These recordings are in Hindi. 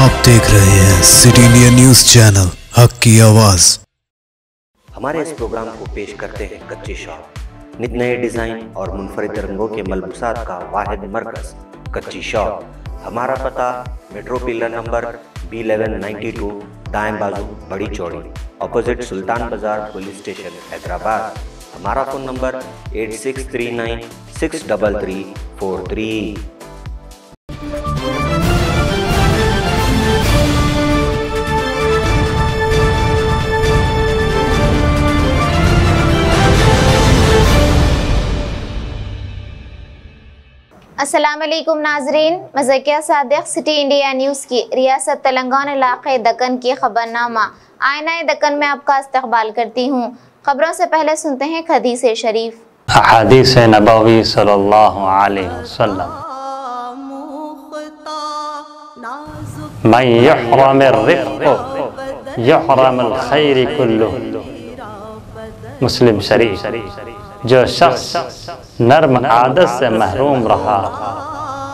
आप देख रहे हैं सिटी इंडिया न्यूज चैनल, हक की आवाज। हमारे इस प्रोग्राम को पेश करते हैं कच्ची शॉप। नित नए डिजाइन और मुनफरिद रंगों के मलबूसात का वाहिद मरकज कच्ची शॉप। हमारा पता मेट्रो पिलर नंबर B1192, दाएं बाजू बड़ी चौड़ी, अपोजिट सुल्तान बाजार पुलिस स्टेशन हैदराबाद। हमारा फ़ोन नंबर 8639633343। अस्सलामुअलैकुम नाजरीन, मज़किया सादिक सिटी इंडिया न्यूज़ की रियासत तेलंगाना इलाक़े दक्कन की खबरनामा आईना दक्कन में आपका इस्तकबाल करती हूँ। खबरों से पहले सुनते हैं हदीस शरीफ। हदीस नबवी सल्लल्लाहु अलैहि वसल्लम, मन यहरम अर्रिफ़्क़ यहरम अल-खैर कुल्लुहु। मुस्लिम शरीफ। जो शख्स नर्म आदत से महरूम रहा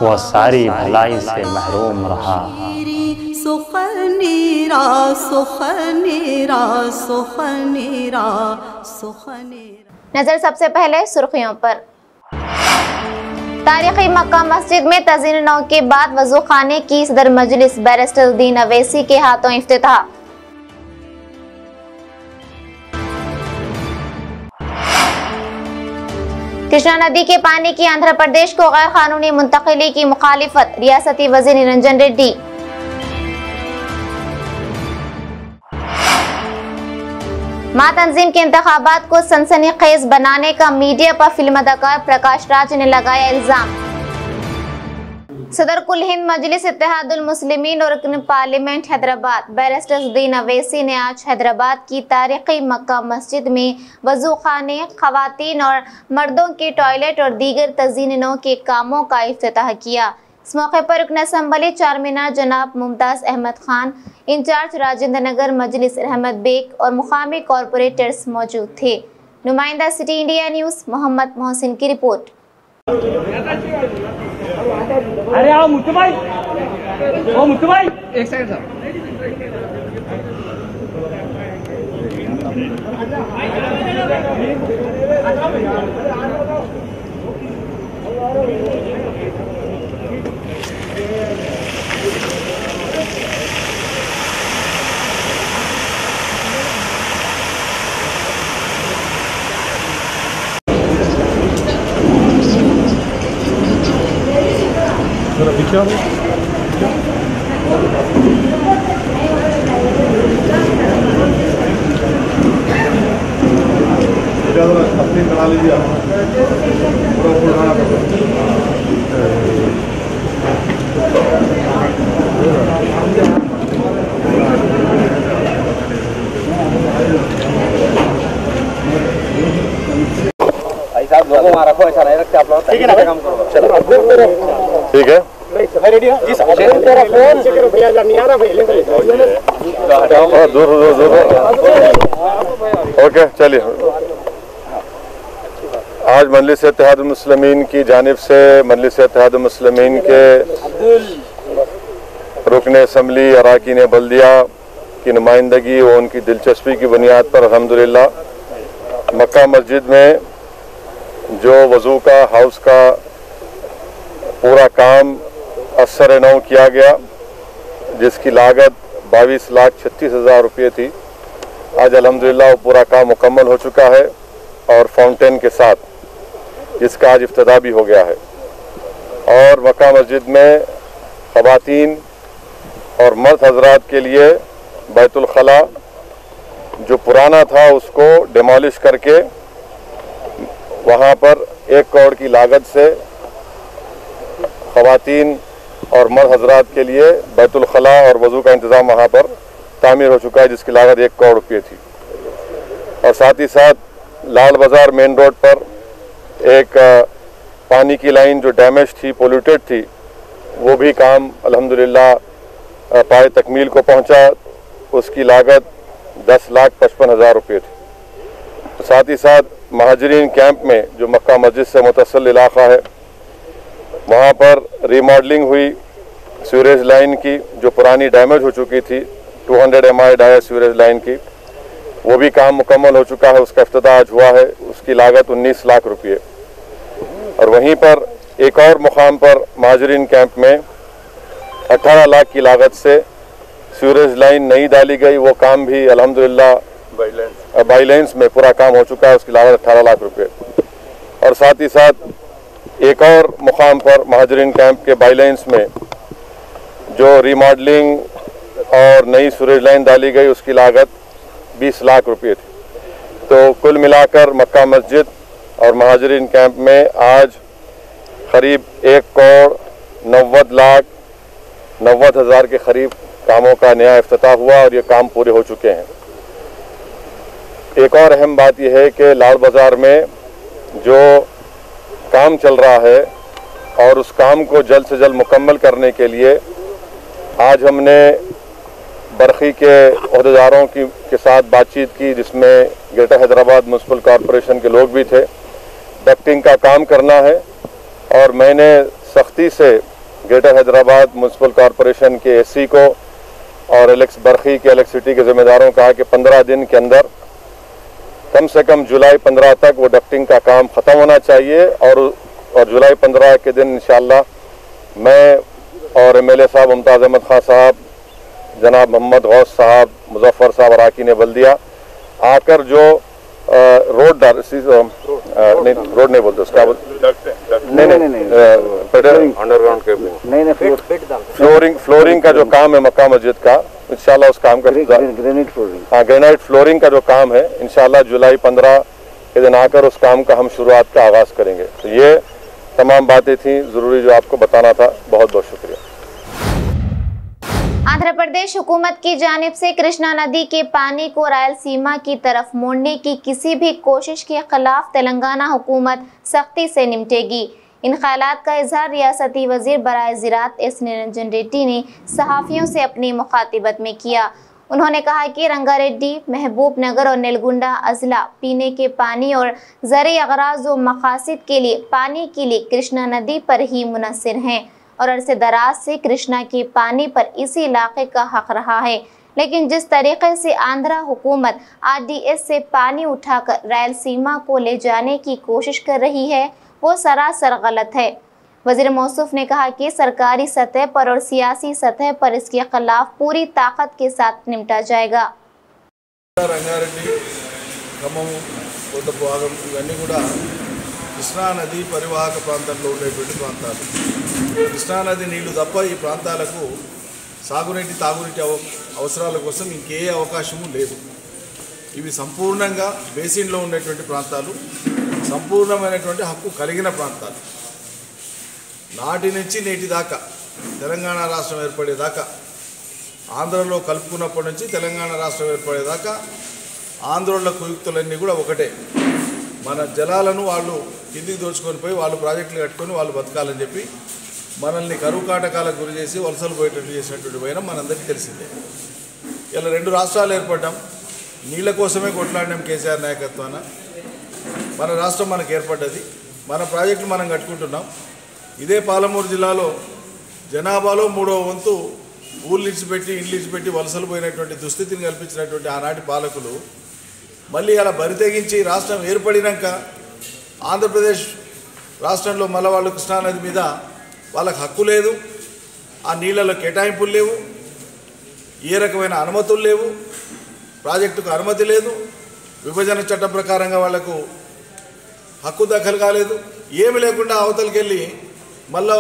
वह सारी भलाई से महरूम रहा। नजर सबसे पहले सुर्खियों पर। तारीखी मक्का मस्जिद में तज़ीन नौ के बाद वजू खाने की सदर मजलिस बैरिस्टर उद्दीन अवैसी के हाथों इफ्तिताह। कृष्णा नदी के पानी की आंध्र प्रदेश को गैर कानूनी मुंतकिली की मुखालिफत, रियासती वजीर निरंजन रेड्डी। मां तंजीम के इंतखाबात को सनसनीखेज बनाने का मीडिया पर फिल्म अदाकार प्रकाश राज ने लगाया इल्जाम। सदर कुल हिंद मजलिस इत्तेहादुल मुस्लिमीन और रुकन पार्लियामेंट हैदराबाद बैरिस्टर उद्दीन अवैसी ने आज हैदराबाद की तारीखी मक्का मस्जिद में वजू खाने, खवातीन और मर्दों के टॉयलेट और दीगर तज़ीन नौ के कामों का इफ्तिताह किया। इस मौके पर रुकन असम्बली चारमीनार जनाब मुमताज अहमद खान, इंचार्ज राजेंद्र नगर मजलिस रहमत बेग और मुकामी कॉरपोरेटर्स मौजूद थे। नुमाइंदा city India news Mohammed Mohsin की रिपोर्ट। अरे आओ मुत्तू भाई, ओ मुत्तू भाई एक सेकंड सर। बना लीजिए भाई साहब, लोगों को रखो, ऐसा नहीं रखते आप लोग। ठीक है ना, काम करो। चलो ठीक है रेडी हो जी साहब। तेरा फोन भैया नहीं आ रहा भैया, दूर दूर दूर। ओके चलिए। आज मजलिस इत्तेहादुल मुस्लिमीन की जानिब से मजलिस इत्तेहादुल मुस्लिमीन के रुकन असम्बली अराकीन बल्दिया की नुमाइंदगी व उनकी दिलचस्पी की बुनियाद पर अल्हम्दुलिल्लाह मक्का मस्जिद में जो वज़ू का हाउस का पूरा काम असर नौ किया गया, जिसकी लागत 22,36,000 रुपये थी, आज अल्हम्दुलिल्लाह वो पूरा काम मुकम्मल हो चुका है और फाउंटेन के साथ जिसका आज इफ्तिताह भी हो गया है। और मक्का मस्जिद में ख़वातीन और मर्द हजरात के लिए बैतुल खला जो पुराना था उसको डिमोलिश करके वहाँ पर 1 करोड़ की लागत से ख़वातीन और मर्द हजरात के लिए बैतुल खला और वज़ू का इंतज़ाम वहाँ पर तामीर हो चुका है, जिसकी लागत 1 करोड़ रुपये थी। और साथ ही साथ लाल बाज़ार मेन रोड पर एक पानी की लाइन जो डैमेज थी, पोल्यूटेड थी, वो भी काम अल्हम्दुलिल्लाह पाए तकमील को पहुँचा। उसकी लागत 10,55,000 रुपये थी। तो साथ ही साथ महाजरीन कैंप में जो मक्का मस्जिद से मुतसल इलाक़ा है वहाँ पर रीमॉडलिंग हुई, सीवरेज लाइन की जो पुरानी डैमेज हो चुकी थी 200 MI डाया सीवरेज लाइन की, वो भी काम मुकम्मल हो चुका है, उसका इफ्तिताह आज हुआ है, उसकी लागत 19 लाख रुपये। और वहीं पर एक और मुकाम पर महाजरीन कैंप में 18 लाख की लागत से सीवरेज लाइन नहीं डाली गई, वो काम भी अल्हम्दुलिल्लाह बाईलेंस में पूरा काम हो चुका है, उसकी लागत 18 लाख रुपये। और साथ ही साथ एक और मुकाम पर महाजरीन कैंप के बाईलेंस में जो रीमॉडलिंग और नई सीवरेज लाइन डाली गई, उसकी लागत 20 लाख रुपये थी। तो कुल मिलाकर मक्का मस्जिद और महाजरीन कैंप में आज करीब 1,90,90,000 के करीब कामों का नया इफ्तिताह हुआ और ये काम पूरे हो चुके हैं। एक और अहम बात यह है कि लाल बाज़ार में जो काम चल रहा है और उस काम को जल्द से जल्द मुकम्मल करने के लिए आज हमने बरखी के अहदेदारों के साथ बातचीत की, जिसमें ग्रेटर हैदराबाद म्युनिसिपल कॉरपोरेशन के लोग भी थे। डक्टिंग का काम करना है और मैंने सख्ती से ग्रेटर हैदराबाद म्युनिसिपल कॉरपोरेशन के एससी को और बरखी के इलेक्ट्रिसिटी के जिम्मेदारों को कहा कि 15 दिन के अंदर कम से कम जुलाई 15 तक वो डक्टिंग का काम ख़त्म होना चाहिए। और जुलाई 15 के दिन इंशाअल्लाह मैं और MLA साहब मुमताज़ अहमद खान साहब, जनाब मोहम्मद गौस साहब, मुजफ्फर साहब अराकीन बल्दिया आकर जो रोड रोड नहीं बोलते उसका फ्लोरिंग का जो काम है मक्का मस्जिद का, इंशाल्लाह उस काम का ग्रेनाइट फ्लोरिंग का जो काम है इंशाल्लाह जुलाई 15 के दिन आकर उस काम का हम शुरुआत का आगाज करेंगे। तो ये तमाम बातें थी ज़रूरी जो आपको बताना था। बहुत बहुत शुक्रिया। आंध्र प्रदेश हुकूमत की जानिब से कृष्णा नदी के पानी को रायलसीमा की तरफ मोड़ने की किसी भी कोशिश के खिलाफ तेलंगाना हुकूमत सख्ती से निपटेगी। इन ख्यालात का इजहार रियासती वजीर बराए ज़राअत एस निरंजन रेड्डी ने सहाफ़ियों से अपनी मुखातिबत में किया। उन्होंने कहा कि रंगारेड्डी, महबूब नगर और नेलगुंडा अजला पीने के पानी और ज़रूरी अगराज़ व मकासद के लिए पानी के लिए कृष्णा नदी पर ही मुनहसर हैं और अरसे दराज से कृष्णा के पानी पर इसी इलाके का हक रहा है। लेकिन जिस तरीके से आंध्रा हुकूमत RDS से पानी उठाकर रायलसीमा को ले जाने की कोशिश कर रही है वो सरासर गलत है। वज़ीर मौसूफ ने कहा कि सरकारी सतह पर और सियासी सतह पर इसके खिलाफ पूरी ताकत के साथ निपटा जाएगा। रंगारेड्डी, खम्मम, कोतभागम इवన్నీ కూడా కృష్ణా నది పరివాహక ప్రాంతంలో ఉండేటువంటి ప్రాంతాలు. కృష్ణా నది నీళ్లు తప్ప ఈ ప్రాంతాలకు సాగునీటి తాగునీటి అవసరాల కోసం ఇంకే అవకాశము లేదు. ఇవి సంపూర్ణంగా బేసిన్లో ఉండేటువంటి ప్రాంతాలు, సంపూర్ణమైనటువంటి హక్కు కలిగిన ప్రాంతాలు. నాటి నుంచి నేటి దాకా తెలంగాణ రాష్ట్రం ఏర్పడేదాకా, ఆంధ్రలో కలుపుకున్నప్పటి నుంచి తెలంగాణ రాష్ట్రం ఏర్పడేదాకా ఆంధ్రోళ్ళ కుయుక్తులన్నీ కూడా ఒకటే. మన జలాలను వాళ్ళు కిందికి దోచుకొని పోయి వాళ్ళు ప్రాజెక్టులు కట్టుకొని వాళ్ళు బతకాలని చెప్పి మనల్ని కరువు కాటకాలకు గురి చేసి వలసలు పోయేటట్టు చేసినటువంటి వైనం మనందరికీ తెలిసిందే. ఇలా 2 రాష్ట్రాలు ఏర్పడ్డాం, నీళ్ళ కోసమే కొట్లాడినాం కేసీఆర్ నాయకత్వాన. మన రాష్ట్రం మనకు ఏర్పడ్డది, మన ప్రాజెక్టులు మనం కట్టుకుంటున్నాం. ఇదే పాలమూరు జిల్లాలో జనాభాలో 3వ వంతు ఊళ్ళు ఇచ్చిపెట్టి ఇళ్ళు ఇచ్చిపెట్టి వలసలు పోయినటువంటి దుస్థితిని కల్పించినటువంటి ఆనాటి పాలకులు మళ్ళీ అలా బరితెగించి రాష్ట్రం ఏర్పడినాక ఆంధ్రప్రదేశ్ రాష్ట్రంలో మళ్ళీ వాళ్ళు కృష్ణానది మీద వాళ్ళకి హక్కు లేదు, ఆ నీళ్ళలో కేటాయింపులు లేవు, ఏ రకమైన అనుమతులు లేవు, ప్రాజెక్టుకు అనుమతి లేదు, విభజన చట్టం ప్రకారంగా వాళ్లకు హక్కు దఖలు కాలేదు, ఏమి లేకుండా అవతలికి వెళ్ళి మళ్ళీ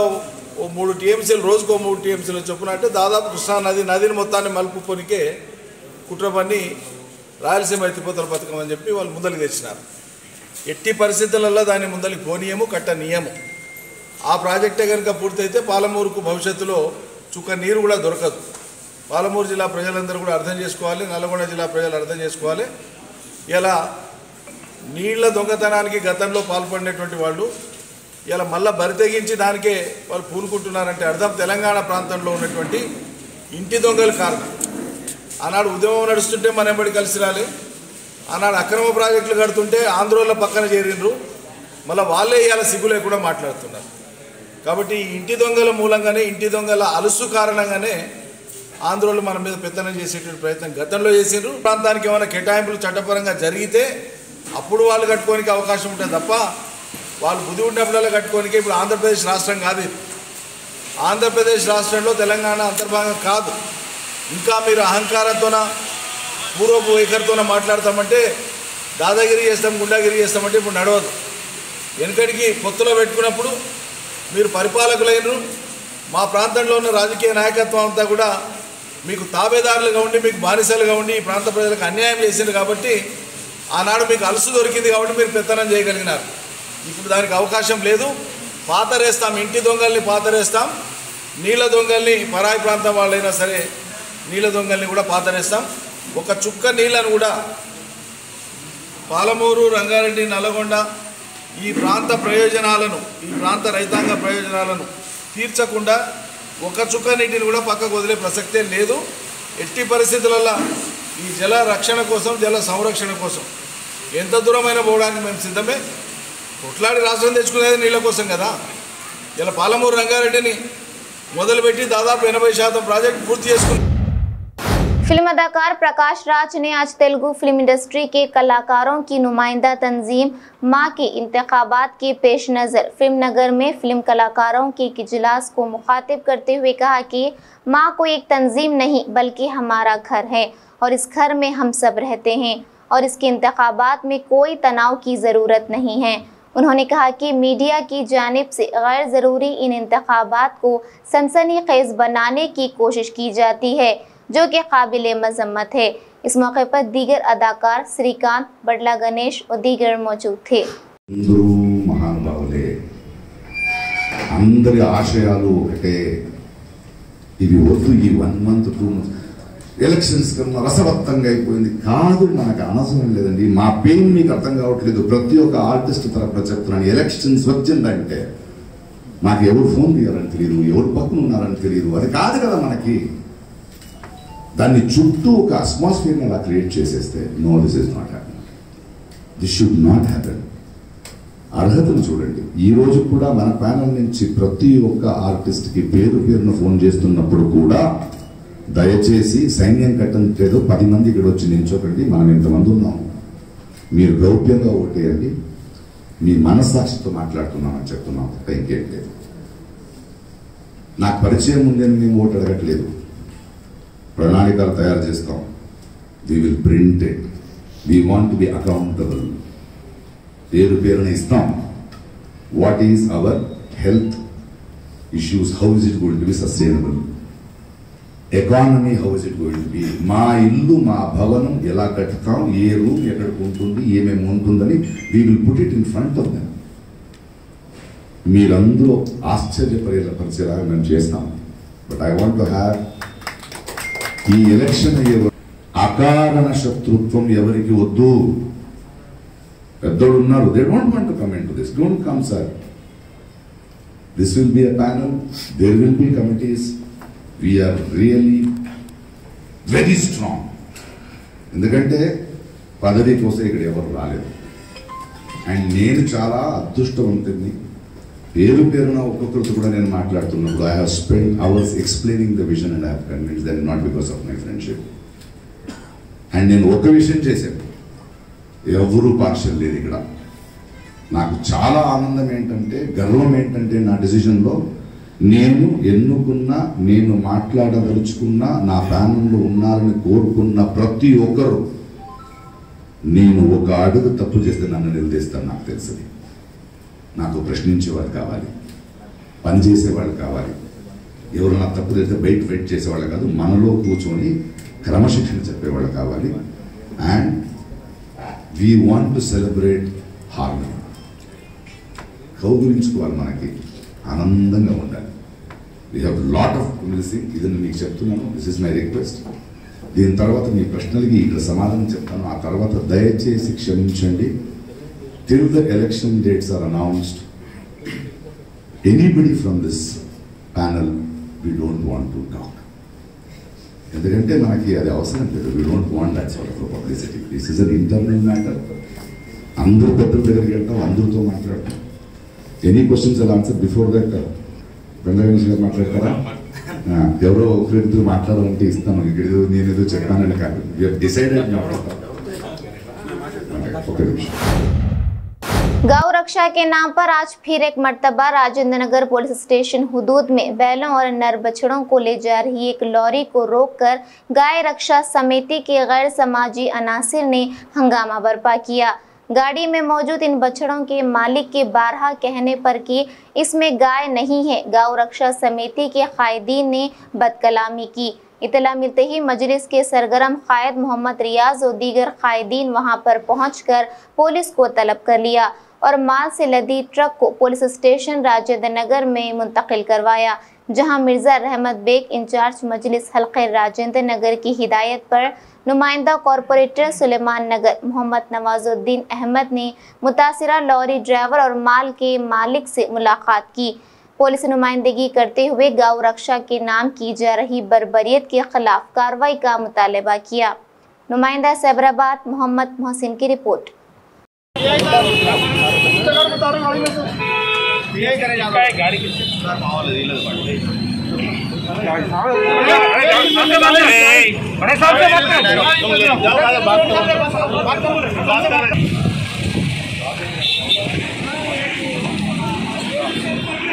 ఓ 3 TMCలు రోజుకో 3 TMCలు చొప్పున అంటే దాదాపు నదిని మొత్తాన్ని మలుపుకొనికే కుట్రపన్ని రాయలసీమ ఎత్తిపోతల పథకం అని చెప్పి వాళ్ళు ముందరికి తెచ్చినారు. ఎట్టి పరిస్థితులలో దాన్ని ముందరికి పోనీయము, కట్టనీయము. ఆ ప్రాజెక్టే కనుక పూర్తయితే పాలమూరుకు భవిష్యత్తులో చుక్క నీరు కూడా దొరకదు. పాలమూరు జిల్లా ప్రజలందరూ కూడా అర్థం చేసుకోవాలి, నల్గొండ జిల్లా ప్రజలు అర్థం చేసుకోవాలి. ఇలా నీళ్ల దొంగతనానికి గతంలో పాల్పడినటువంటి వాళ్ళు ఇలా మళ్ళీ బరితెగించి దానికే వాళ్ళు పూనుకుంటున్నారంటే అర్థం తెలంగాణ ప్రాంతంలో ఉన్నటువంటి ఇంటి దొంగలు కారణం. ఆనాడు ఉద్యమం నడుస్తుంటే మన ఎంబడి కలిసి రాలే, ఆనాడు అక్రమ ప్రాజెక్టులు కడుతుంటే ఆంధ్రోళ్ళ పక్కన చేరిండ్రు, మళ్ళీ వాళ్ళే ఇవాళ సిగ్గు లేకుండా మాట్లాడుతున్నారు. కాబట్టి ఇంటి దొంగల మూలంగానే, ఇంటి దొంగల అలుసు కారణంగానే ఆంధ్రోళ్ళు మన మీద పెత్తనం చేసేటువంటి ప్రయత్నం గతంలో చేసిండ్రు. ప్రాంతానికి ఏమైనా కేటాయింపులు చట్టపరంగా జరిగితే అప్పుడు వాళ్ళు కట్టుకోనికి అవకాశం ఉంటుంది తప్ప వాళ్ళు బుద్ధి ఉన్నప్పుడల్లా కట్టుకోనికి. ఇప్పుడు ఆంధ్రప్రదేశ్ రాష్ట్రం కాదు ఇది. ఆంధ్రప్రదేశ్ రాష్ట్రంలో తెలంగాణ అంతర్భాగం కాదు. ఇంకా మీరు అహంకారంతోన, పూర్వపు వైఖరితోన మాట్లాడతామంటే, దాదాగిరి చేస్తాం, గుండాగిరి చేస్తామంటే ఇప్పుడు నడవదు. వెనుకడికి పొత్తులో పెట్టుకున్నప్పుడు మీరు పరిపాలకులైనరు. మా ప్రాంతంలో ఉన్న రాజకీయ నాయకత్వం అంతా కూడా మీకు తాబేదారులుగా ఉండి, మీకు బానిసలుగా ఉండి ఈ ప్రాంత ప్రజలకు అన్యాయం చేసింది కాబట్టి ఆనాడు మీకు అలసు దొరికింది కాబట్టి మీరు పెత్తనం చేయగలిగినారు. ఇప్పుడు దానికి అవకాశం లేదు. పాతరేస్తాం, ఇంటి దొంగల్ని పాతరేస్తాం, నీళ్ళ దొంగల్ని, పరాయి ప్రాంతం వాళ్ళైనా సరే నీళ్ళ దొంగల్ని కూడా పాతరేస్తాం. ఒక చుక్క నీళ్ళను కూడా పాలమూరు, రంగారెడ్డి, నల్లగొండ ఈ ప్రాంత ప్రయోజనాలను, ఈ ప్రాంత రైతాంగ ప్రయోజనాలను తీర్చకుండా ఒక చుక్క నీటిని కూడా పక్కకు వదిలే ప్రసక్తే లేదు. ఎట్టి పరిస్థితులలో ఈ జల రక్షణ కోసం, జల సంరక్షణ కోసం ఎంత దూరమైన పోవడానికి మేము సిద్ధమే. కొట్లాడి రాష్ట్రం తెచ్చుకునేది నీళ్ళ కోసం కదా. ఇలా పాలమూరు, రంగారెడ్డిని మొదలుపెట్టి దాదాపు 80% ప్రాజెక్టు పూర్తి చేసుకున్నాం. फिल्म अदाकार प्रकाश राज ने आज तेलुगु फिल्म इंडस्ट्री के कलाकारों की नुमाइंदा तंजीम मां के इंतखाबात के पेश नज़र फिल्म नगर में फिल्म कलाकारों के एक इजलास को मुखातिब करते हुए कहा कि मां को एक तंजीम नहीं बल्कि हमारा घर है और इस घर में हम सब रहते हैं और इसके इंतखाबात में कोई तनाव की ज़रूरत नहीं है। उन्होंने कहा कि मीडिया की जानिब से गैर ज़रूरी इन इंतखाबात को सनसनीखेज़ बनाने की कोशिश की जाती है जो कि काबिल मजम्मत है। इस मौके पर दीगर अदाकार श्रीकांत, बडला गणेश और दीगर मौजूद थे। महानुभावुले अंदरी आशयालु ఒకటే. ఇవి వద్దు, ఈ 1 month 2 months ఎలక్షన్స్ కన్నా రసవత్తంగా అయిపోయింది. కాదు, మనకు అనవసరం లేదండి. మా పెయిన్ మీకు అర్థం కావట్లేదు. ప్రతి ఒక్క ఆర్టిస్ట్ తరపున చెప్తున్నాను, ఎలక్షన్స్ వచ్చిందంటే మాకు ఎవరు ఫోన్ తీయాలని తెలియదు, ఎవరు పక్కన ఉన్నారని తెలియదు. అది కాదు కదా మనకి. దాన్ని చుట్టూ ఒక అట్మాస్ఫియర్ని అలా క్రియేట్ చేసేస్తే no, this is not happen, this should not happen. అర్హతను చూడండి. ఈ రోజు కూడా మన ప్యానల్ నుంచి ప్రతి ఒక్క ఆర్టిస్ట్కి పేరు పేరున ఫోన్ చేస్తున్నప్పుడు కూడా దయచేసి సైన్యం కట్టంటేదో 10 మంది ఇక్కడ వచ్చి నిల్చోకండి, మనం ఇంతమంది ఉన్నాం, మీరు గౌప్యంగా ఓటేయండి, మీ మనస్సాక్షితో మాట్లాడుతున్నామని చెప్తున్నాం. ఇంకేం లేదు. నాకు పరిచయం ఉందని మేము ఓటు అడగట్లేదు. ప్రణాళికలు తయారు చేస్తాం. We will print it. We want to be accountable. పేరు పేరున ఇస్తాం. What is our health issues, how is it going to be sustainable, economy how is it going to be, మా ఇల్లు, మా భవనం ఎలా కట్టుతాం, ఏ రూమ్ ఎక్కడికి ఉంటుంది, ఏమేమి ఉంటుందని we will put it in front of them. మీరందరూ ఆశ్చర్యపరిచేలాగా మేము చేస్తాం. But I want to have ఈ ఎలక్షన్ అయ్యే అకారణ శత్రుత్వం ఎవరికి వద్దు. పెద్దోళ్ళు ఉన్నారు, they don't want to come in to this. Don't come sir. This will be a panel, there will be committees. We're really very strong. ఎందుకంటే పదవి కోసం ఇక్కడ ఎవరు రాలేదు. అండ్ నేను చాలా అదృష్టవంతుని. పేరు పేరున ఒక్కొక్కరితో కూడా నేను మాట్లాడుతున్నప్పుడు I have spend hours explaining the vision and I have convince that not because of my friendship. And నేను ఒక విషయం చేశాను, ఎవరూ పార్షల్ లేదు ఇక్కడ. నాకు చాలా ఆనందం ఏంటంటే, గర్వం ఏంటంటే, నా డెసిషన్లో నేను ఎన్నుకున్న, నేను మాట్లాడదలుచుకున్న, నా ప్యానల్లో ఉన్నారని కోరుకున్న ప్రతి ఒక్కరు, నేను ఒక అడుగు తప్పు చేస్తే నన్ను నిలదీస్తాను. నాకు తెలుసు. నాకు ప్రశ్నించేవాళ్ళు కావాలి, పనిచేసేవాళ్ళు కావాలి. ఎవరైనా తప్పు చేస్తే బయట వెయిట్ చేసేవాళ్ళు కాదు, మనలో కూర్చొని క్రమశిక్షణ చెప్పేవాళ్ళు కావాలి. And we want to celebrate harmony. కౌగులించుకోవాలి, మనకి ఆనందంగా ఉండాలి. We have lot of missing. ఇది మీకు చెప్తున్నాను, దిస్ ఇస్ మై రిక్వెస్ట్. దీని తర్వాత మీ ప్రశ్నలకి ఇక్కడ సమాధానం చెప్తాను. ఆ తర్వాత దయచేసి క్షమించండి. Till the election dates are announced, anybody from this panel, we don't want to talk. ఎందుకంటే మనకి అది అవసరం లేదు. We don't want that sort of a publicity. This is an internal matter. అందరూ పెద్దల దగ్గరికి వెళ్తాం, అందరితో మాట్లాడతాం. Any questions I'll answer before that? గంగావేష్ గారు మాట్లాడతారా? ఎవరో ఒకరిద్దరు మాట్లాడాలంటే ఇస్తాను. ఇక్కడ నేను ఏదో చెప్పానని కాదు, డిసైడెడ్. ఒక నిమిషం. गौ रक्षा के नाम पर आज फिर एक मर्तबा राजेंद्र नगर पुलिस स्टेशन हुदूद में बैलों और नर बछड़ों को ले जा रही एक लॉरी को रोककर गाय रक्षा समिति के गैर समाजी अनासिर ने हंगामा बर्पा किया। गाड़ी में मौजूद इन बछड़ों के मालिक के बारहा कहने पर कि इसमें गाय नहीं है, गौ रक्षा समिति के कायदीन ने बदकलामी की। इतला मिलते ही मजलिस के सरगर्म कायद मोहम्मद रियाज और दीगर कायदीन वहां पर पहुंचकर पुलिस को तलब कर लिया और माल से लदी ट्रक को पुलिस स्टेशन राजेंद्र नगर में मुंतकिल करवाया, जहां मिर्जा रहमत बेग इंचार्ज मजलिस हल्के राजेंद्र नगर की हिदायत पर नुमाइंदा कॉरपोरेटर सुलेमान नगर मोहम्मद नवाजुद्दीन अहमद ने मुतासिरा लॉरी ड्राइवर और माल के मालिक से मुलाकात की। पुलिस नुमाइंदगी करते हुए गौ रक्षा के नाम की जा रही बर्बरियत के खिलाफ कार्रवाई का मुतालबा किया। नुमाइंदा सैबराबाद मोहम्मद मोहसिन की रिपोर्ट।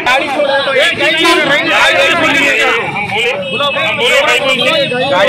गाड़ी छोड़ो तो एक गाड़ी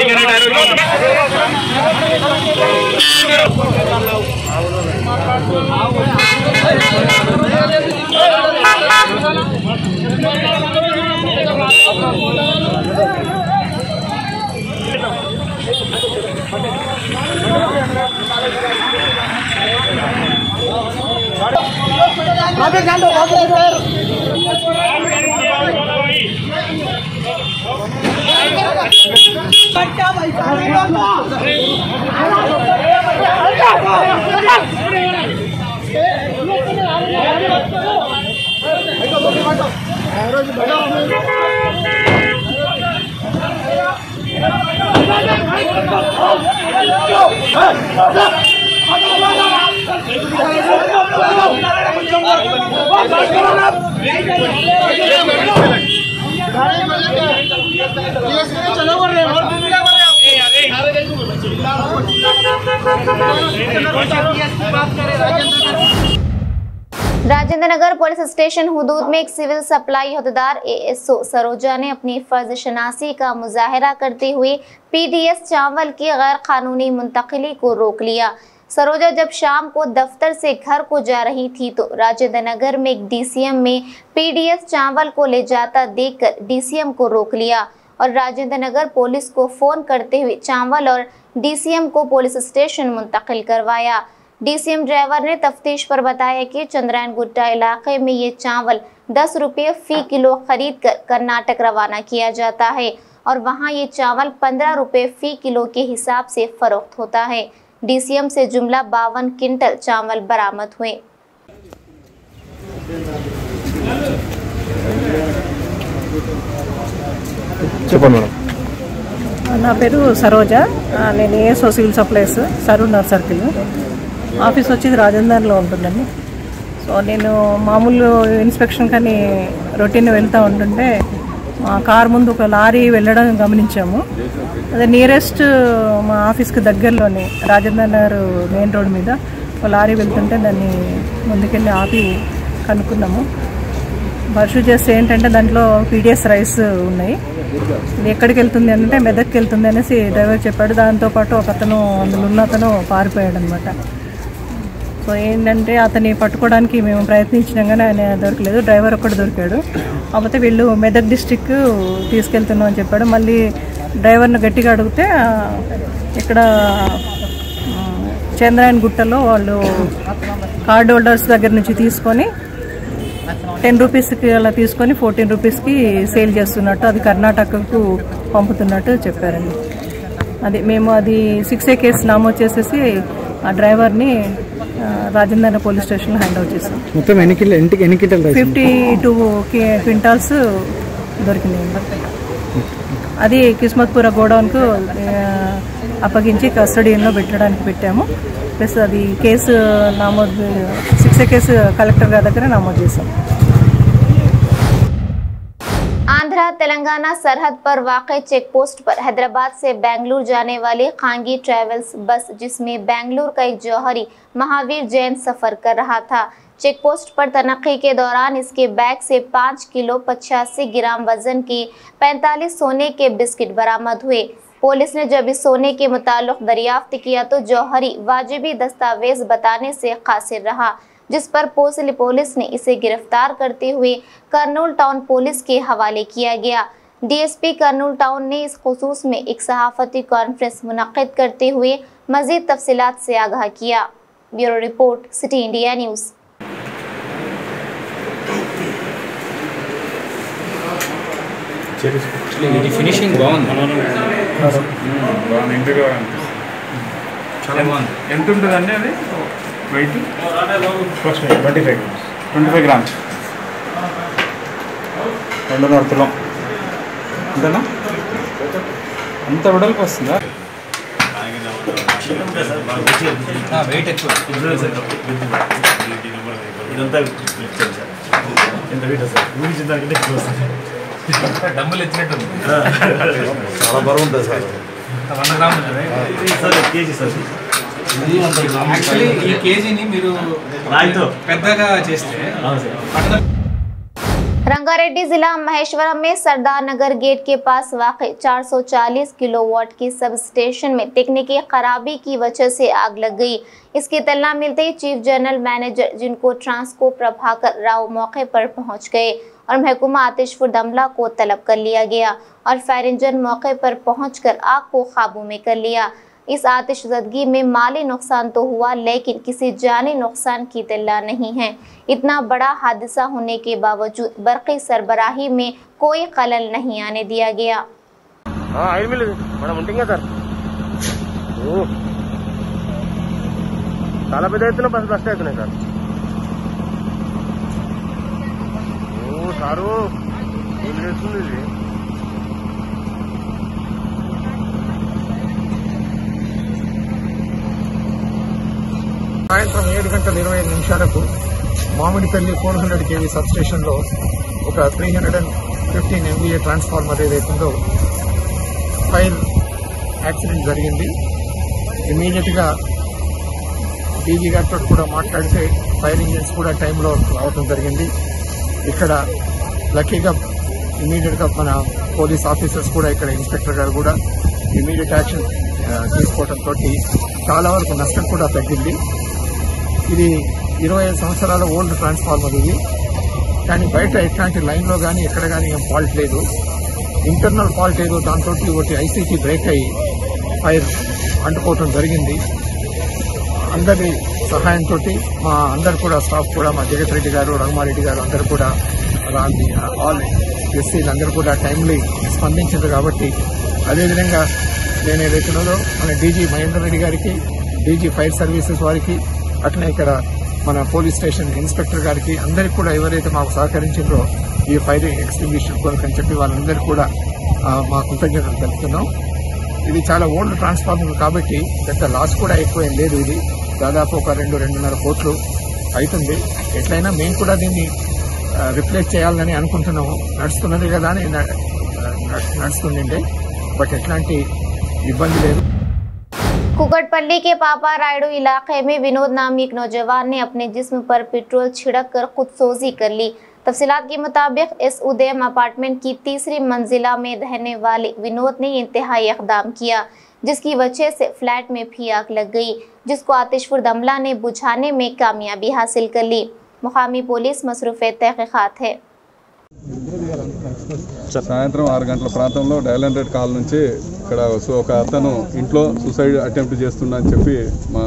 राजेंद्र नगर पुलिस स्टेशन हुदूद में एक सिविल सप्लाई अहदेदार एएसओ सरोजा ने अपनी फर्ज शनासी का मुजाहरा करते हुए पीडीएस चावल की गैर कानूनी मुंतकिली को रोक लिया। सरोजा जब शाम को दफ्तर से घर को जा रही थी तो राजेंद्र नगर में एक डीसीएम में पीडीएस चावल को ले जाता देखकर डीसीएम को रोक लिया और राजेंद्र नगर पुलिस को फोन करते हुए चावल और डीसीएम को पुलिस स्टेशन मुंतकिल करवाया। डीसीएम ड्राइवर ने तफ्तीश पर बताया कि चंद्रायन गुट्टा इलाके में ये चावल 10 रुपये फी किलो खरीद कर कर्नाटक रवाना किया जाता है और वहां ये चावल 15 रुपये फी किलो के हिसाब से फरोख्त होता है। डीसीएम से जुमला 52 क्विंटल चावल बरामद हुए। నా పేరు సరోజ, నేను ASO civil supplies Saroor circle office వచ్చేది రాజేందర్లో ఉంటుందండి. సో నేను మామూలు ఇన్స్పెక్షన్ కానీ రొటీన్ వెళ్తూ ఉంటుంటే మా కార్ ముందు ఒక లారీ వెళ్ళడం గమనించాము. అదే నియరెస్ట్ మా ఆఫీస్కి దగ్గరలోనే రాజేందర్ మెయిన్ రోడ్ మీద ఒక లారీ వెళ్తుంటే దాన్ని ముందుకెళ్ళి ఆపి కనుక్కున్నాము. బర్షు చేస్తే ఏంటంటే దాంట్లో పీడిఎస్ రైస్ ఉన్నాయి. ఇది ఎక్కడికి వెళ్తుంది అంటే మెదక్కి వెళ్తుంది అనేసి డ్రైవర్ చెప్పాడు. దాంతోపాటు ఒక అతను అందులో ఉన్న అతను పారిపోయాడు అనమాట. సో ఏంటంటే అతన్ని పట్టుకోవడానికి మేము ప్రయత్నించినాం కానీ ఆయన దొరకలేదు. డ్రైవర్ ఒక్కడు దొరికాడు. కాకపోతే వీళ్ళు మెదక్ డిస్టిక్ తీసుకెళ్తున్నాం అని చెప్పాడు. మళ్ళీ డ్రైవర్ని గట్టిగా అడిగితే ఇక్కడ చంద్రాయన్ గుట్టలో వాళ్ళు కార్డ్ హోల్డర్స్ దగ్గర నుంచి తీసుకొని 10 రూపీస్కి అలా తీసుకొని 14 రూపీస్కి సేల్ చేస్తున్నట్టు, అది కర్ణాటకకు పంపుతున్నట్టు చెప్పారండి. అది మేము అది 6A కేసు నమోదు చేసేసి ఆ డ్రైవర్ని రాజేంద్ర పోలీస్ స్టేషన్లో హ్యాండ్ ఓవర్ చేసాం. మొత్తం ఎన్ని క్వింటాల్ 52 క్వింటాల్స్ దొరికినాయి. అది కిస్మత్పుర గోడౌన్కు అప్పగించి కస్టడీలో పెట్టాము. ప్లస్ అది కేసు నమోదు 6A కేసు కలెక్టర్ గారి దగ్గర నమోదు చేసాం. आंध्र तेलंगाना सरहद पर वाक़ चेक पोस्ट पर हैदराबाद से बेंगलुरु जाने वाली खांगी ट्रैवल्स बस जिसमें बेंगलुरु का एक जौहरी महावीर जैन सफर कर रहा था। चेक पोस्ट पर तनख्ही के दौरान इसके बैग से 5 किलो 85 ग्राम वजन की 45 सोने के बिस्किट बरामद हुए। पुलिस ने जब इस सोने के मुताल्लिक दरियाफ्त किया तो जौहरी वाजिबी दस्तावेज बताने से कासिर रहा, जिस पर पुलिस ने इसे गिरफ्तार करते हुए कर्नूल टाउन पुलिस के हवाले किया गया। डीएसपी कर्नूल टाउन ने इस खुसूस में एक सहाफती कॉन्फ्रेंस मुनक्किद करते हुए मजीद तफसीलात से आगाह किया। Bureau report, city India news. Finishing బాగుంది, చాలా బాగుంది. ఎంత ఉంటుందండి అది వెయిట్? 25 గ్రామ్స్, 2.5 తులం అంతేనా? అంత వెడల్పు వస్తుందా? వెయిట్ ఎక్కువ. ఇదంతా ఎంత వెయిట్ సార్? ఊహించిన దానికంటే ఎక్కువ వస్తుంది. డబ్బులు ఎత్తినట్టు చాలా బరువు ఉంటుంది సార్. 100 గ్రాములు ఉంటుంది సార్, కేజీ సార్. యాక్చువల్లీ ఈ కేజీని మీరు రాయితో పెద్దగా చేస్తే रंगारेड्डी जिला महेश्वरम में सरदार नगर गेट के पास वाक़ 440 किलोवाट की सब स्टेशन में तकनीकी खराबी की वजह से आग लग गई। इसकी इत्तला मिलते ही चीफ जनरल मैनेजर जिनको ट्रांसको प्रभाकर राव मौके पर पहुंच गए और महकूमा आतिशपुर दमला को तलब कर लिया गया और फायर इंजन मौके पर पहुंचकर आग को काबू में कर लिया। इस आतिशज़दगी में माली नुकसान तो हुआ लेकिन किसी जानी नुकसान की इत्तला नहीं है। इतना बड़ा हादसा होने के बावजूद बरक़ी सरबराही में कोई खलल नहीं आने दिया गया। చాలా పెద్ద ఎత్తున బస్ అవుతున్నాయి సార్. సారు ఏం చేస్తుంది ఇది? సాయంత్రం 7:25 మామిడిపల్లి 400 kV సబ్ స్టేషన్లో ఒక 315 MVA ట్రాన్స్ఫార్మర్ ఏదైతుందో ఫైర్ యాక్సిడెంట్ జరిగింది. ఇమీడియట్గా డీజీ గారితో కూడా మాట్లాడితే ఫైర్ ఇంజిన్స్ కూడా టైంలో రావడం జరిగింది. ఇక్కడ లక్కీగా ఇమీడియట్గా మన పోలీస్ ఆఫీసర్స్ కూడా ఇక్కడ ఇన్స్పెక్టర్ గారు కూడా ఇమీడియట్ యాక్షన్ తీసుకోవడంతో చాలా వరకు నష్టం కూడా తగ్గింది. ఇది 25 సంవత్సరాల ఓల్డ్ ట్రాన్స్ఫార్మర్ ఇది, కానీ బయట ఎట్లాంటి లైన్లో కానీ ఎక్కడ కానీ ఏం ఫాల్ట్ లేదు. ఇంటర్నల్ ఫాల్ట్ ఏదో దాంతో ఒకటి ఐసీటీ బ్రేక్ అయ్యి ఫైర్ అంటుకోవటం జరిగింది. అందరి సహాయంతో మా అందరు కూడా స్టాఫ్ కూడా మా జగత్ రెడ్డి గారు, రఘుమారెడ్డి గారు అందరూ కూడా ఆల్ ఎస్సీలు అందరూ కూడా టైమ్లీ స్పందించారు. కాబట్టి అదేవిధంగా నేను ఏదైతున్నదో మన డీజీ మహేందర్ రెడ్డి గారికి, డీజీ ఫైర్ సర్వీసెస్ వారికి, అట్లనే ఇక్కడ మన పోలీస్ స్టేషన్ ఇన్స్పెక్టర్ గారికి అందరికీ కూడా ఎవరైతే మాకు సహకరించారో ఈ ఫైర్ ఎక్స్టింగ్విషన్ కొరకు అని చెప్పి వాళ్ళందరికీ కూడా మా కృతజ్ఞతలు తెలుపుతున్నాం. ఇది చాలా ఓల్డ్ ట్రాన్స్ఫార్మర్ కాబట్టి పెద్ద లాస్ కూడా ఎక్కువ ఏం లేదు. ఇది దాదాపు ఒక 2-2.5 కోట్లు అవుతుంది. ఎట్లయినా మేము కూడా దీన్ని రిప్లేస్ చేయాలని అనుకుంటున్నాము. నడుస్తున్నది కదా అని నడుస్తుండే, బట్ ఎట్లాంటి ఇబ్బంది లేదు. कुकटपल्ली के पापा रायडू इलाके में विनोद नामी एक नौजवान ने अपने जिस्म पर पेट्रोल छिड़क कर खुदसोजी कर ली। तफसीलात के मुताबिक इस उदयम अपार्टमेंट की 3री मंजिला में रहने वाले विनोद ने इंतहाई इक़दाम किया, जिसकी वजह से फ्लैट में भी आग लग गई, जिसको आतिशपुर दमला ने बुझाने में कामयाबी हासिल कर ली। मुकामी पुलिस मसरूफ़ तहक़ीक़ात है। సాయంత్రం 6 గంటల ప్రాంతంలో డైలాండ్ రెడ్ కాల్ నుంచి ఇక్కడ ఒక అతను ఇంట్లో సూసైడ్ అటెంప్ట్ చేస్తున్నా అని చెప్పి మా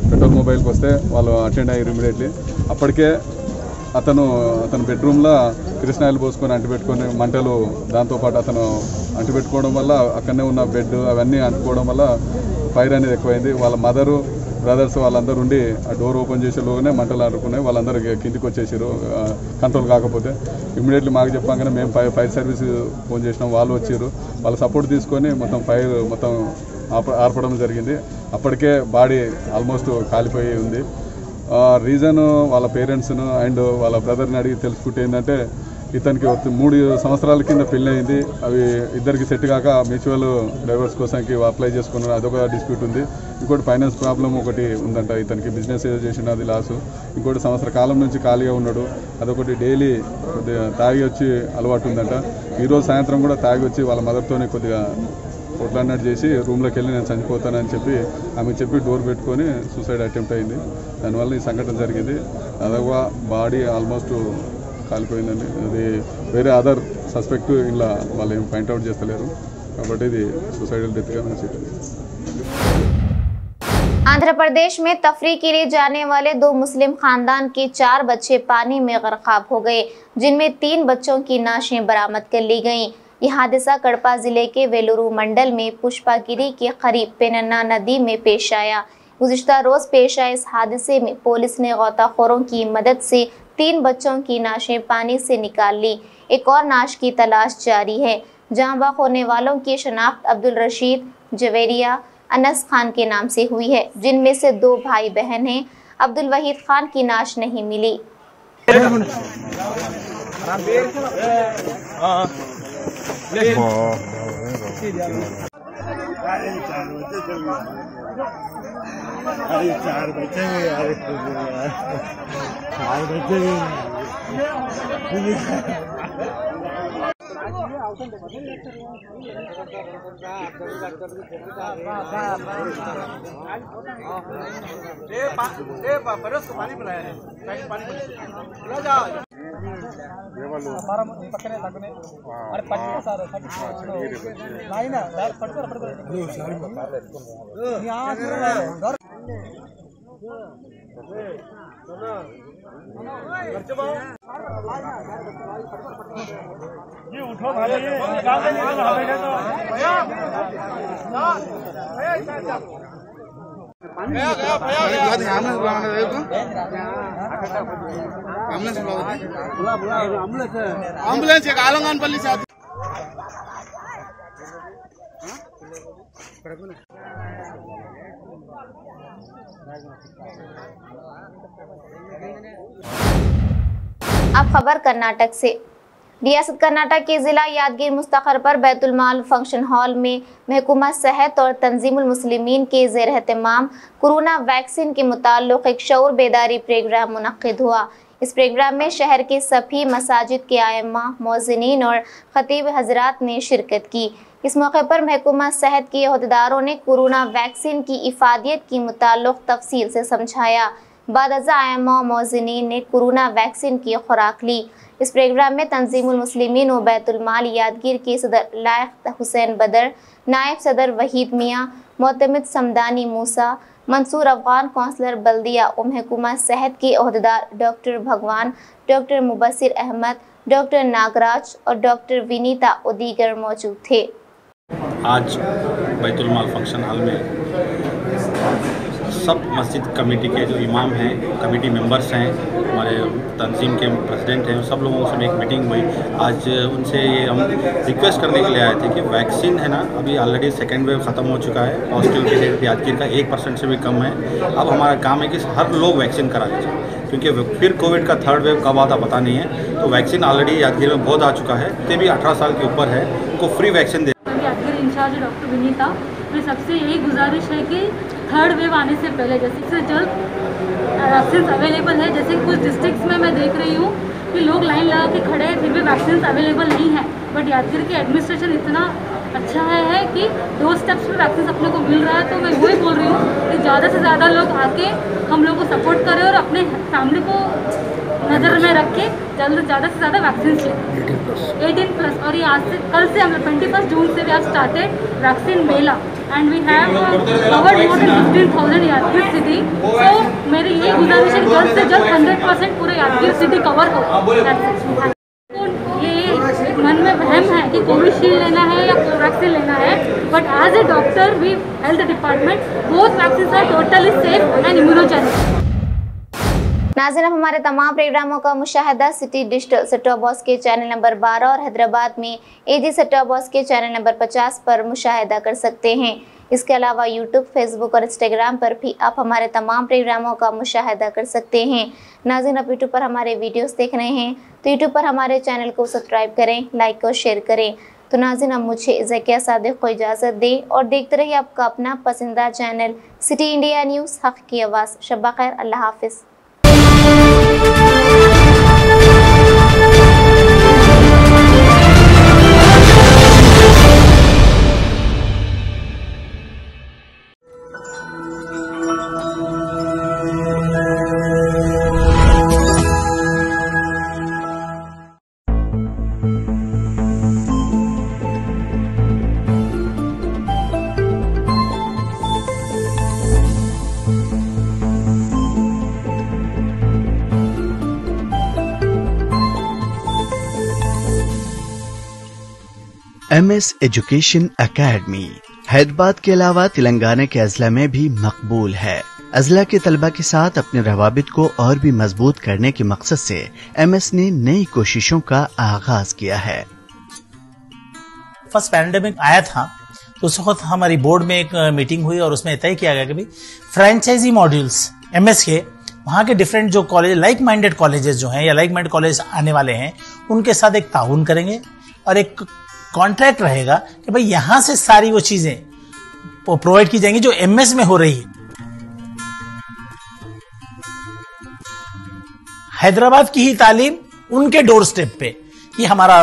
పెట్రోల్ మొబైల్కి వస్తే వాళ్ళు అటెండ్ అయ్యారు ఇమీడియట్లీ. అప్పటికే అతను బెడ్రూమ్లో కిరసనాయిల్ పోసుకొని అంటిపెట్టుకొని మంటలు, దాంతోపాటు అతను అంటిపెట్టుకోవడం వల్ల అక్కడనే ఉన్న బెడ్ అవన్నీ అంటుకోవడం వల్ల ఫైర్ అనేది ఎక్కువైంది. వాళ్ళ మదరు, బ్రదర్స్ వాళ్ళందరూ ఉండి ఆ డోర్ ఓపెన్ చేసేలోనే మంటలు ఆడుకున్నాయి. వాళ్ళందరూ కిందికి వచ్చేసారు కంట్రోల్ కాకపోతే. ఇమ్మీడియట్లీ మాకు చెప్పగానే మేము ఫైర్ సర్వీస్ ఫోన్ చేసినాం. వాళ్ళు వచ్చారు, వాళ్ళ సపోర్ట్ తీసుకొని ఫైర్ మొత్తం ఆర్పడం జరిగింది. అప్పటికే బాడీ ఆల్మోస్ట్ కాలిపోయి ఉంది. రీజన్ వాళ్ళ పేరెంట్స్ను అండ్ వాళ్ళ బ్రదర్ని అడిగి తెలుసుకుంటే ఏంటంటే ఇతనికి 3 సంవత్సరాల కింద పెళ్ళి అయింది. అవి ఇద్దరికి సెట్ కాక మ్యూచువల్ డైవర్స్ కోసానికి అప్లై చేసుకున్నారు. అదొక డిస్ప్యూట్ ఉంది. ఇంకోటి ఫైనాన్స్ ప్రాబ్లం ఒకటి ఉందంట. ఇతనికి బిజినెస్ ఏదో చేసిన అది లాసు. ఇంకోటి సంవత్సర కాలం నుంచి ఖాళీగా ఉన్నాడు. అదొకటి డైలీ కొద్దిగా తాగి వచ్చి అలవాటు ఉందంట. ఈరోజు సాయంత్రం కూడా తాగి వచ్చి వాళ్ళ మదర్తోనే కొద్దిగా కొట్లాడినట్టు చేసి రూమ్లోకి వెళ్ళి నేను చనిపోతానని చెప్పి ఆమె చెప్పి డోర్ పెట్టుకొని సూసైడ్ అటెంప్ట్ అయింది. దానివల్ల ఈ సంఘటన జరిగింది. అదొక బాడీ ఆల్మోస్ట్ కాలిపోయిందండి. అది వేరే అదర్ సస్పెక్ట్ ఇలా వాళ్ళు ఏం పాయింట్అవుట్ చేస్తలేరు కాబట్టి ఇది సూసైడల్ డెత్గా మంచిది. आंध्र प्रदेश में तफरी के लिए जाने वाले 2 मुस्लिम खानदान के 4 बच्चे पानी में गर्काब हो गए, जिनमें 3 बच्चों की नाशें बरामद कर ली गईं। यह हादसा कड़पा जिले के वेलुरु मंडल में पुष्पागिरी के करीब पेन्ना नदी में पेश आया। गुज़िश्ता रोज पेश आए इस हादसे में पुलिस ने गौताखोरों की मदद से 3 बच्चों की नाशें पानी से निकाल ली। एक और नाश की तलाश जारी है। जाँ बहक होने वालों की शनाख्त अब्दुल रशीद, जवेरिया, अनस खान के नाम से हुई है, जिनमें से 2 भाई बहन हैं। अब्दुल वहीद खान की नाश नहीं मिली। पानी पिलाया ये उठो भाई निकाल दे एम्बुलेंस एक आलंगानपल्ली से अब खबर कर्नाटक से। रियासत कर्नाटक के जिला यादगीर मुस्तखर पर बैतुल माल फंक्शन हॉल में महकूमा सेहत और तंजीमुल मुस्लिमीन के ज़ेर एहतमाम कोरोना वैक्सीन के मुताल्लिक़ एक शऊर बेदारी प्रोग्राम मुनक्किद हुआ। इस प्रोग्राम में शहर के सभी मसाजिद के आइम्मा, मौज़िनीन और खतीब हजरात ने शिरकत की। इस मौके पर महकूमा सेहत के अहदेदारों ने कोरोना वैक्सीन की इफादियत की मुताल्लिक़ तफसील से समझाया। बाद अज़ा आइम्मा और मौज़िनीन ने कोरोना वैक्सीन की खुराक ली। इस प्रोग्राम में तंजीमुल मुस्लिमीन व बैतुल माल यादगीर के सदर लायक हुसैन बदर, नायब सदर वहीद मियाँ, मोतमिद समदानी मूसा, मंसूर अफगान कौंसलर बल्दिया और महकूमा सेहत के अहदेदार डॉक्टर भगवान, डॉक्टर मुबस्सिर अहमद, डॉक्टर नागराज और डॉक्टर विनीता और दीगर मौजूद थे। आज बैतुल माल फंक्शन हॉल में सब मस्जिद कमेटी के जो इमाम हैं, कमेटी मेंबर्स हैं, हमारे तंजीम के प्रेसिडेंट हैं, सब लोगों से एक मीटिंग हुई। आज उनसे ये हम रिक्वेस्ट करने के लिए आए थे कि वैक्सीन है ना, अभी ऑलरेडी सेकेंड वेव ख़त्म हो चुका है। पॉजिटिविटी रेट यादगीर का 1% से भी कम है। अब हमारा काम है कि हर लोग वैक्सीन करा लीजिए, क्योंकि फिर कोविड का 3rd वेव कब आता पता नहीं है। तो वैक्सीन ऑलरेडी यादगीर में बहुत आ चुका है। ते भी 18 साल के ऊपर है उनको फ्री वैक्सीन दे। यादगीर इंचार्ज डॉक्टर विनीता, मेरी सबसे यही गुजारिश है कि 3rd वेव आने से पहले जैसे से जल्द वैक्सीन अवेलेबल है। जैसे कुछ डिस्ट्रिक्ट्स में मैं देख रही हूँ कि लोग लाइन लगा के खड़े हैं, फिर भी वैक्सीन अवेलेबल नहीं है। बट यादगीर की एडमिनिस्ट्रेशन इतना अच्छा है कि 2 स्टेप्स पे वैक्सीन अपने को मिल रहा है। तो मैं वही बोल रही हूँ कि ज़्यादा से ज़्यादा लोग आके हम लोग को सपोर्ट करें और अपने फैमिली को नज़र में रख के ज़्यादा से ज़्यादा वैक्सीन लें 18+। और ये आज से कल से हम 21 जून से we have started vaccine mela and we have covered more than 15,000 Yadgir city. तो मेरी यही गुजारिश है कि जल्द से जल्द 100% पूरे यादगीर सिटी कवर हो। ये मन में वहम है कि कोविशील्ड लेना है या कोवैक्सीन लेना है, but as a doctor we health department both vaccine are totally safe and immunogenic. नाज़रीन, अब हमारे तमाम प्रोग्रामों का मुशाहिदा city digital set top box के चैनल नंबर 12 और हैदराबाद में एजी सेट टॉप बॉक्स के चैनल नंबर 50 पर मुशाहिदा कर सकते हैं। इसके अलावा यूट्यूब, फेसबुक और इंस्टाग्राम पर भी आप हमारे तमाम प्रोग्रामों का मुशाहिदा कर सकते हैं। नाज़रीन, आप यूट्यूब पर हमारे वीडियोस देख रहे हैं तो यूट्यूब पर हमारे चैनल को सब्सक्राइब करें, लाइक और शेयर करें। तो नाज़रीन, अब मुझे ज़किया सादिक को इजाज़त दें और देखते रहिए आपका अपना पसंदीदा चैनल सिटी इंडिया न्यूज़, हक़ की आवाज़। शब्बा खैर, अल्लाह हाफ़िज़। MS एजुकेशन एकेडमी हैदराबाद के अलावा तेलंगाना के अजला में भी मकबूल है। अजला के तलबा के साथ अपने रवाबित को और भी मजबूत करने के मकसद से MS ने नई कोशिशों का आगाज किया है। फर्स्ट पैंडेमिक आया था तो उस वक्त हमारी बोर्ड में एक मीटिंग हुई और उसमें तय किया गया कि भाई फ्रेंचाइजी मॉड्यूल्स MS के वहाँ के डिफरेंट जो कॉलेज, लाइक माइंडेड कॉलेजेस जो हैं या लाइक माइंडेड कॉलेज आने वाले हैं, उनके साथ एक ताउन करेंगे और एक कॉन्ट्रैक्ट रहेगा कि भाई यहां से सारी वो चीजें प्रोवाइड की जाएंगी जो MS में हो रही है। हैदराबाद की ही तालीम उनके डोर स्टेप पे, ये हमारा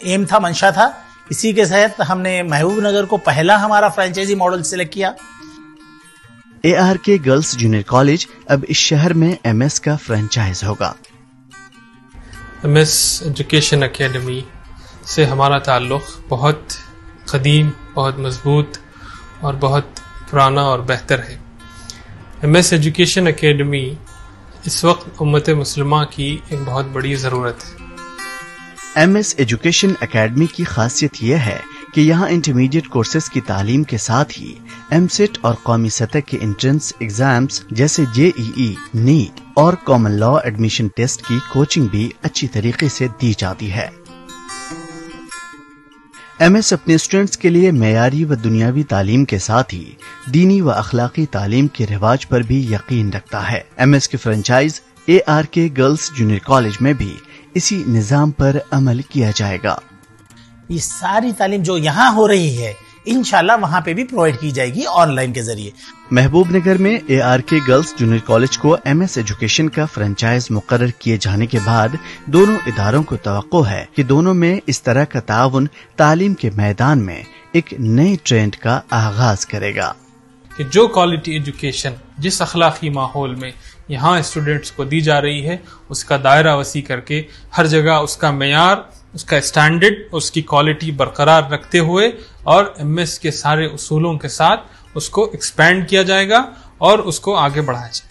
एम था, मंशा था। इसी के तहत हमने महबूब नगर को पहला हमारा फ्रेंचाइजी मॉडल सिलेक्ट किया। ARK गर्ल्स जूनियर कॉलेज अब इस शहर में MS का फ्रेंचाइज होगा। MS एजुकेशन एकेडमी से हमारा ताल्लुक़ बहुत क़दीम, बहुत मज़बूत और बहुत पुराना और बेहतर है। MS एजुकेशन एकेडमी इस वक्त उम्मत मुस्लिमा की एक बहुत बड़ी ज़रूरत है। MS एजुकेशन एकेडमी की खासियत यह है कि यहाँ इंटरमीडिएट कोर्सेज की तालीम के साथ ही MSET और कौमी सतह के एंट्रेंस एग्जाम्स जैसे JEE, नीट और कॉमन लॉ एडमिशन टेस्ट की कोचिंग भी अच्छी तरीके से दी जाती है। MS अपने स्टूडेंट्स के लिए मेयारी व दुनियावी तालीम के साथ ही दीनी व अखलाकी तालीम के रिवाज पर भी यकीन रखता है। MS के franchise ARK girls junior college में भी इसी निजाम पर अमल किया जाएगा। ये सारी तालीम जो यहाँ हो रही है इंशाल्लाह वहाँ पे भी प्रोवाइड की जाएगी ऑनलाइन के जरिए। महबूब नगर में ARK गर्ल्स जूनियर कॉलेज को MS एजुकेशन का फ्रेंचाइज मुकर्रर किए जाने के बाद दोनों इदारों को तवक्को है कि दोनों में इस तरह का ताउन तालीम के मैदान में एक नए ट्रेंड का आगाज करेगा कि जो क्वालिटी एजुकेशन जिस अखलाकी माहौल में यहाँ स्टूडेंट्स को दी जा रही है उसका दायरा वसी करके हर जगह उसका मेयार, उसका स्टैंडर्ड, उसकी क्वालिटी बरकरार रखते हुए और MS के सारे उसूलों के साथ उसको एक्सपैंड किया जाएगा और उसको आगे बढ़ाया जाएगा।